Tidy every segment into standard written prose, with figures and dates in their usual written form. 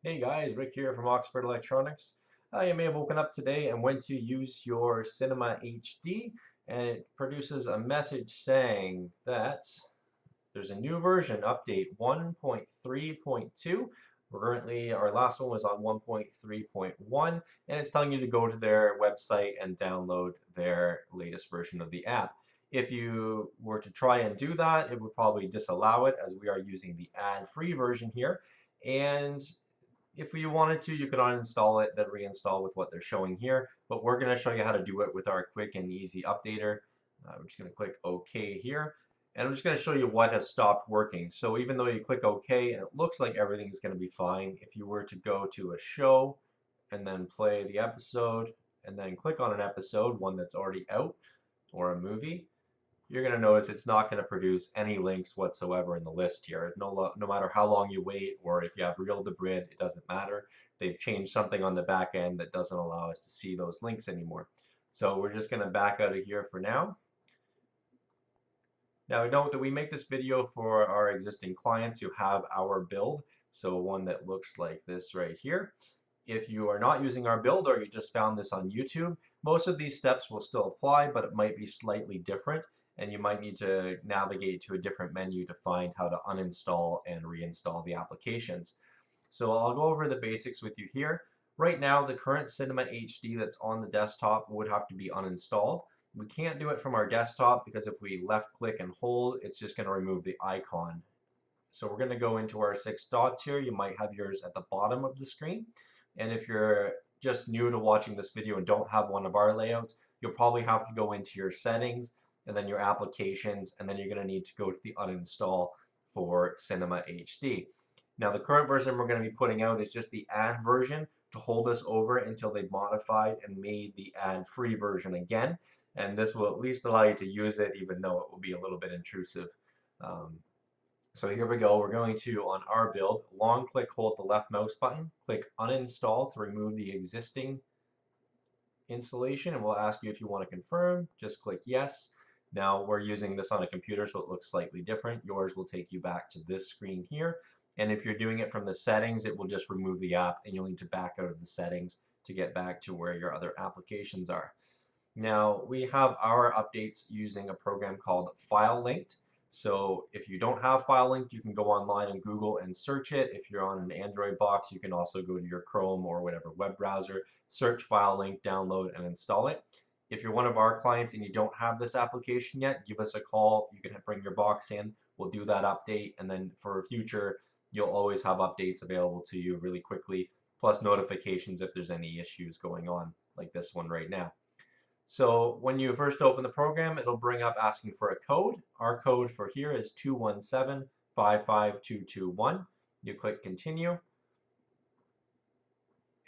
Hey guys, Rick here from Oxford Electronics. You may have woken up today and went to use your Cinema HD, and it produces a message saying that there's a new version, update 1.3.2. Currently, our last one was on 1.3.1, and it's telling you to go to their website and download their latest version of the app. If you were to try and do that, it would probably disallow it as we are using the ad-free version here. And if you wanted to, you could uninstall it, then reinstall with what they're showing here. But we're going to show you how to do it with our quick and easy updater. I'm just going to click OK here. And I'm just going to show you what has stopped working. So even though you click OK, and it looks like everything is going to be fine, if you were to go to a show and then play the episode, and then click on an episode, one that's already out, or a movie, you're going to notice it's not going to produce any links whatsoever in the list here. No matter how long you wait or if you have real debris, it doesn't matter. They've changed something on the back end that doesn't allow us to see those links anymore. So we're just going to back out of here for now. Now note that we make this video for our existing clients who have our build, so one that looks like this right here. If you are not using our build or you just found this on YouTube, most of these steps will still apply, but it might be slightly different, and you might need to navigate to a different menu to find how to uninstall and reinstall the applications. So I'll go over the basics with you here. Right now, the current Cinema HD that's on the desktop would have to be uninstalled. We can't do it from our desktop because if we left click and hold, it's just going to remove the icon. So we're going to go into our six dots here. You might have yours at the bottom of the screen. And if you're just new to watching this video and don't have one of our layouts, you'll probably have to go into your settings and then your applications, and then you're going to need to go to the uninstall for Cinema HD. Now the current version we're going to be putting out is just the ad version to hold us over until they've modified and made the ad-free version again. And this will at least allow you to use it, even though it will be a little bit intrusive. Um, so here we go. We're going to, on our build, long click, hold the left mouse button, click uninstall to remove the existing installation, and we'll ask you if you want to confirm. Just click yes. Now we're using this on a computer, so it looks slightly different. Yours will take you back to this screen here. And if you're doing it from the settings, it will just remove the app, and you'll need to back out of the settings to get back to where your other applications are. Now we have our updates using a program called Filelinked. So if you don't have Filelinked, you can go online and Google and search it. If you're on an Android box, you can also go to your Chrome or whatever web browser, search Filelinked, download, and install it. If you're one of our clients and you don't have this application yet, give us a call. You can bring your box in. We'll do that update. And then for future, you'll always have updates available to you really quickly, plus notifications if there's any issues going on, like this one right now. So when you first open the program, it'll bring up asking for a code. Our code for here is 217-55221. You click continue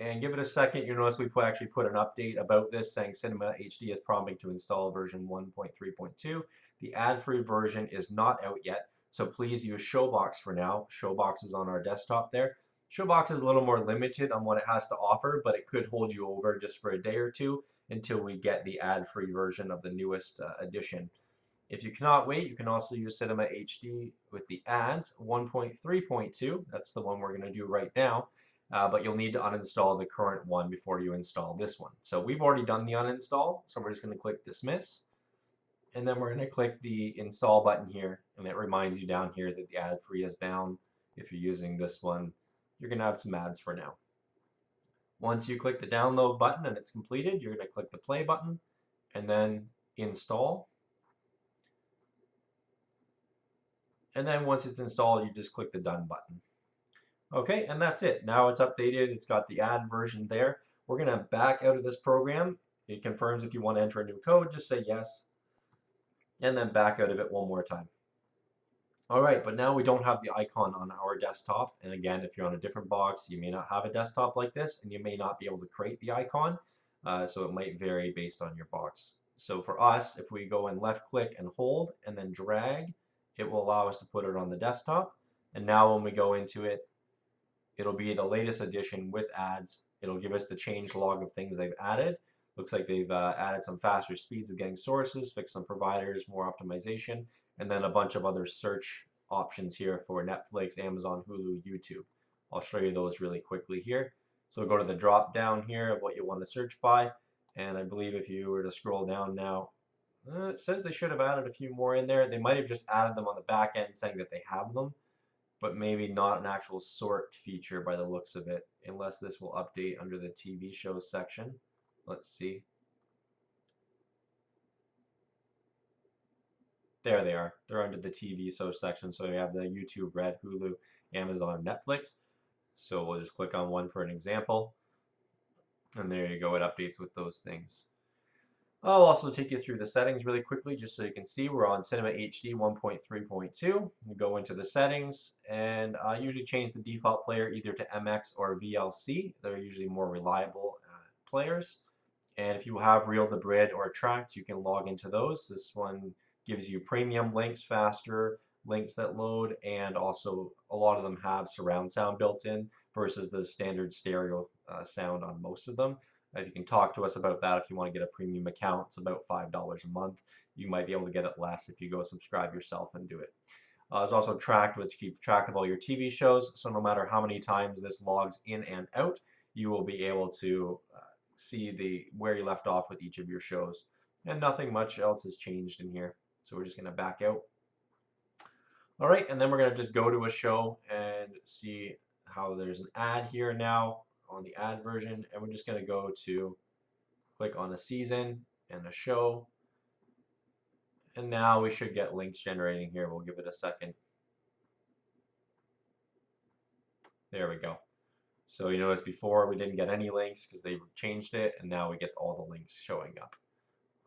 and give it a second. You'll notice we actually put an update about this saying Cinema HD is prompting to install version 1.3.2. The ad-free version is not out yet, so please use Showbox for now. Showbox is on our desktop there. Showbox is a little more limited on what it has to offer, but it could hold you over just for a day or two until we get the ad-free version of the newest edition. If you cannot wait, you can also use Cinema HD with the ads 1.3.2. That's the one we're going to do right now. But you'll need to uninstall the current one before you install this one. So we've already done the uninstall, so we're just going to click dismiss. And then we're going to click the install button here, and it reminds you down here that the ad free is down. If you're using this one, you're going to have some ads for now. Once you click the download button and it's completed, you're going to click the play button and then install. And then once it's installed, you just click the done button. Okay, and that's it. Now it's updated. It's got the ad version there. We're going to back out of this program. It confirms if you want to enter a new code, just say yes, and then back out of it one more time. All right, but now we don't have the icon on our desktop. And again, if you're on a different box, you may not have a desktop like this, and you may not be able to create the icon. So it might vary based on your box. So for us, if we go and left click and hold and then drag, it will allow us to put it on the desktop. And now when we go into it, it'll be the latest edition with ads. It'll give us the change log of things they've added. Looks like they've added some faster speeds of getting sources, fixed some providers, more optimization, and then a bunch of other search options here for Netflix, Amazon, Hulu, YouTube. I'll show you those really quickly here. So go to the drop down here of what you want to search by, and I believe if you were to scroll down now, it says they should have added a few more in there. They might have just added them on the back end saying that they have them, but maybe not an actual sort feature by the looks of it, unless this will update under the TV shows section. Let's see. There they are. They're under the TV shows section. So you have the YouTube, Red, Hulu, Amazon, Netflix. So we'll just click on one for an example. And there you go. It updates with those things. I'll also take you through the settings really quickly just so you can see we're on Cinema HD 1.3.2. You go into the settings and I usually change the default player either to MX or VLC. They're usually more reliable players. And if you have Reel to Brid or Tracked, you can log into those. This one gives you premium links faster, links that load, and also a lot of them have surround sound built in versus the standard stereo sound on most of them. If you can talk to us about that, if you want to get a premium account, it's about $5 a month. You might be able to get it less if you go subscribe yourself and do it. There's also Tracked, which keeps track of all your TV shows. So no matter how many times this logs in and out, you will be able to see where you left off with each of your shows. And nothing much else has changed in here. So we're just going to back out. All right, and then we're going to just go to a show and see how there's an ad here now on the ad version. And we're just going to go to click on a season and a show. And now we should get links generating here. We'll give it a second. There we go. So you notice before we didn't get any links because they changed it, and now we get all the links showing up.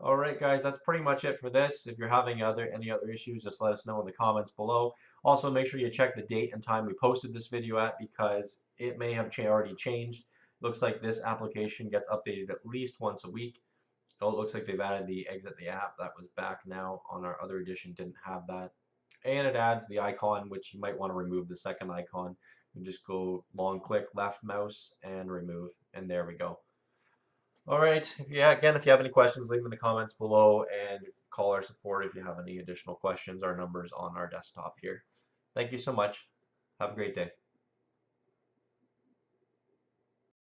All right, guys, that's pretty much it for this. If you're having any other issues, just let us know in the comments below. Also, make sure you check the date and time we posted this video at because it may have already changed. Looks like this application gets updated at least once a week. Oh, it looks like they've added the exit the app. That was back now. On our other edition, didn't have that. And it adds the icon, which you might want to remove the second icon. You just go long click left mouse and remove, and there we go. All right. Again, if you have any questions, leave them in the comments below and call our support if you have any additional questions. Our number's on our desktop here. Thank you so much. Have a great day.